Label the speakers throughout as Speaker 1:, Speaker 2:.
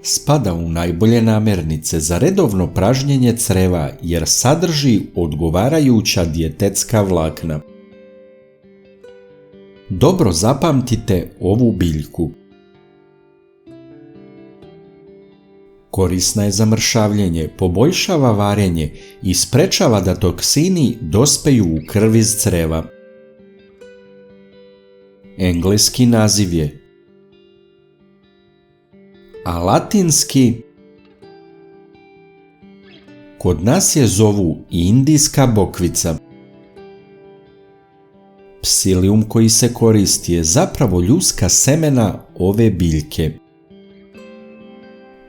Speaker 1: spada u najbolje namirnice za redovno pražnjenje creva jer sadrži odgovarajuća dijetetska vlakna. Dobro zapamtite ovu biljku. Korisna je za mršavljenje, poboljšava varenje i sprečava da toksini dospeju u krv iz creva. Engleski naziv je, a latinski kod nas je zovu indijska bokvica. Psilium koji se koristi je zapravo ljulska semena ove biljke.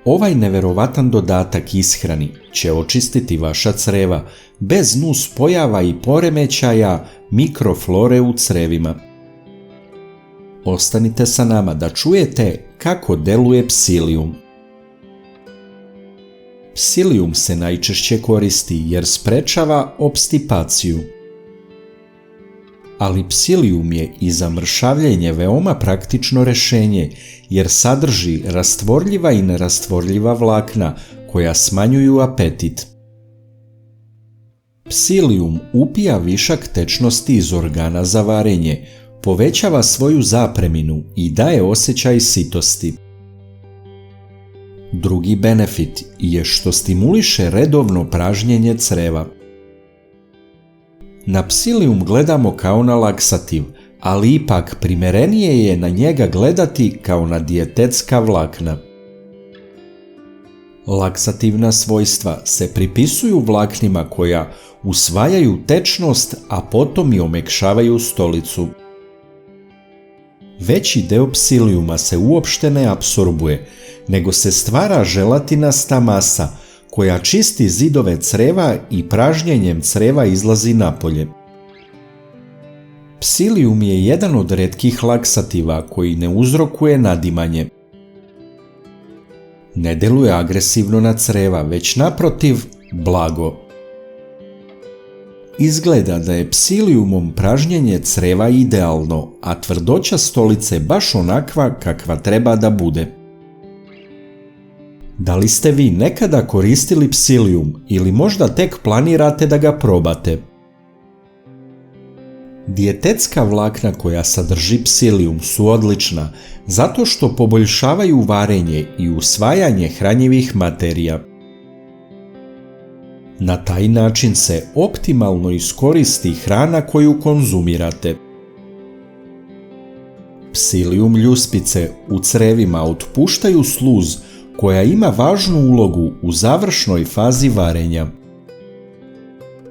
Speaker 1: Ovaj neverovatan dodatak ishrani će očistiti vaša creva bez nus pojava i poremećaja mikroflore u crevima. Ostanite sa nama da čujete kako deluje psilium. Psilium se najčešće koristi jer sprečava opstipaciju. Ali psilium je i za mršavljenje veoma praktično rješenje jer sadrži rastvorljiva i nerastvorljiva vlakna koja smanjuju apetit. Psilium upija višak tečnosti iz organa za varenje, povećava svoju zapreminu i daje osjećaj sitosti. Drugi benefit je što stimuliše redovno pražnjenje creva. Na psilium gledamo kao na laksativ, ali ipak primerenije je na njega gledati kao na dijetetska vlakna. Laksativna svojstva se pripisuju vlaknima koja usvajaju tečnost, a potom i omekšavaju stolicu. Veći deo psilijuma se uopšte ne apsorbuje, nego se stvara želatinasta masa koja čisti zidove creva i pražnjenjem creva izlazi napolje. Psilium je jedan od retkih laksativa koji ne uzrokuje nadimanje. Ne deluje agresivno na creva, već naprotiv, blago. Izgleda da je psiliumom pražnjenje creva idealno, a tvrdoća stolice baš onakva kakva treba da bude. Da li ste vi nekada koristili psilium ili možda tek planirate da ga probate? Dijetetska vlakna koja sadrži psilium su odlična zato što poboljšavaju varenje i usvajanje hranjivih materija. Na taj način se optimalno iskoristi hrana koju konzumirate. Psilium ljuspice u crevima otpuštaju sluz koja ima važnu ulogu u završnoj fazi varenja.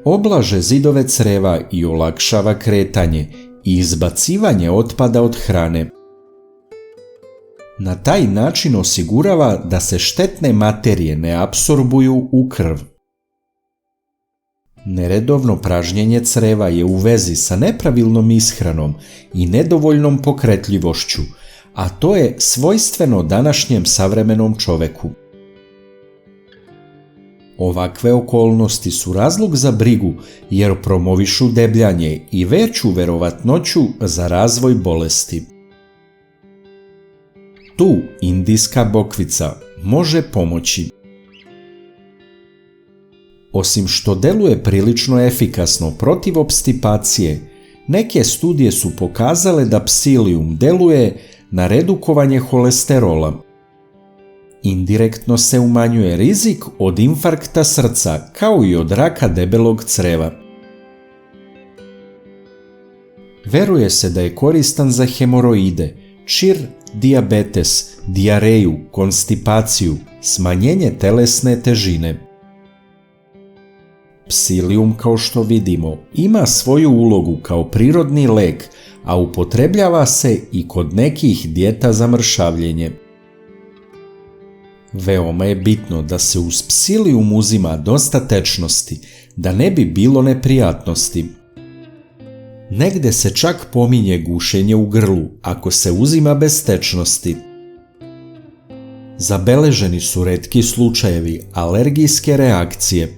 Speaker 1: Oblaže zidove creva i olakšava kretanje i izbacivanje otpada od hrane. Na taj način osigurava da se štetne materije ne apsorbuju u krv. Neredovno pražnjenje creva je u vezi sa nepravilnom ishranom i nedovoljnom pokretljivošću, a to je svojstveno današnjem savremenom čoveku. Ovakve okolnosti su razlog za brigu jer promovišu debljanje i veću verovatnoću za razvoj bolesti. Tu indijska bokvica može pomoći. Osim što deluje prilično efikasno protiv opstipacije, neke studije su pokazale da psilium deluje na redukovanje holesterola. Indirektno se umanjuje rizik od infarkta srca kao i od raka debelog creva. Veruje se da je koristan za hemoroide, čir, dijabetes, dijareju, konstipaciju, smanjenje telesne težine. Psilium, kao što vidimo, ima svoju ulogu kao prirodni lek, a upotrebljava se i kod nekih dijeta za mršavljenje. Veoma je bitno da se uz psilium uzima dosta tečnosti, da ne bi bilo neprijatnosti. Negde se čak pominje gušenje u grlu ako se uzima bez tečnosti. Zabeleženi su retki slučajevi alergijske reakcije.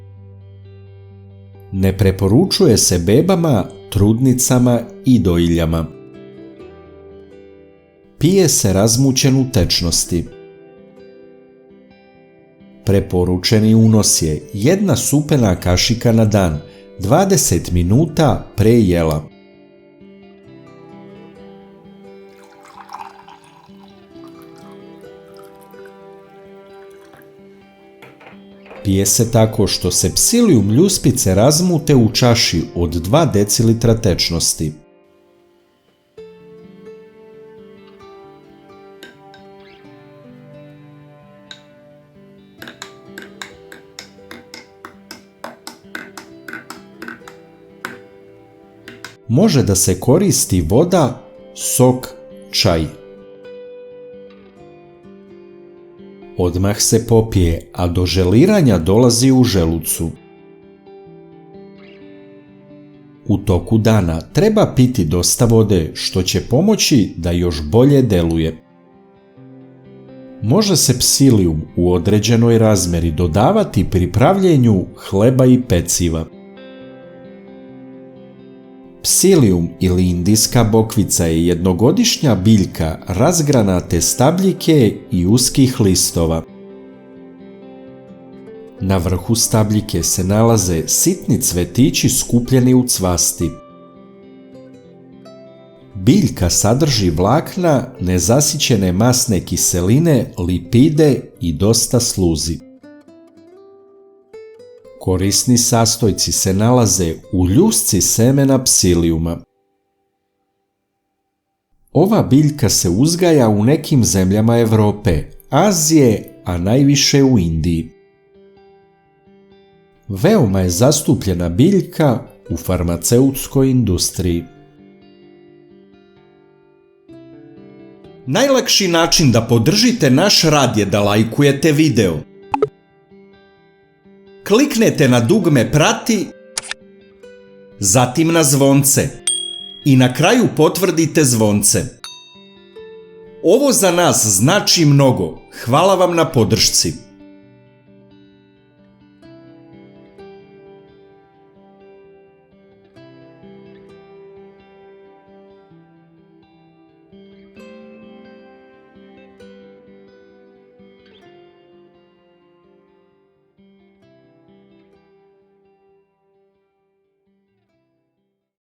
Speaker 1: Ne preporučuje se bebama, trudnicama i dojiljama. Pije se razmućen u tečnosti. Preporučeni unos je 1 supena kašika na dan, 20 minuta pre jela. Pije se tako što se psilium ljuspice razmute u čaši od 2 decilitra tečnosti. Može da se koristi voda, sok, čaj. Odmah se popije, a do želiranja dolazi u želucu. U toku dana treba piti dosta vode, što će pomoći da još bolje deluje. Može se psilium u određenoj razmeri dodavati pri pravljenju hleba i peciva. Psilium ili indijska bokvica je jednogodišnja biljka razgranate stabljike i uskih listova. Na vrhu stabljike se nalaze sitni cvetići skupljeni u cvasti. Biljka sadrži vlakna, nezasićene masne kiseline, lipide i dosta sluzi. Korisni sastojci se nalaze u ljusci semena psilijuma. Ova biljka se uzgaja u nekim zemljama Europe, Azije, a najviše u Indiji. Veoma je zastupljena biljka u farmaceutskoj industriji. Najlakši način da podržite naš rad je da lajkujete video. Kliknete na dugme prati, zatim na zvonce i na kraju potvrdite zvonce. Ovo za nas znači mnogo. Hvala vam na podršci.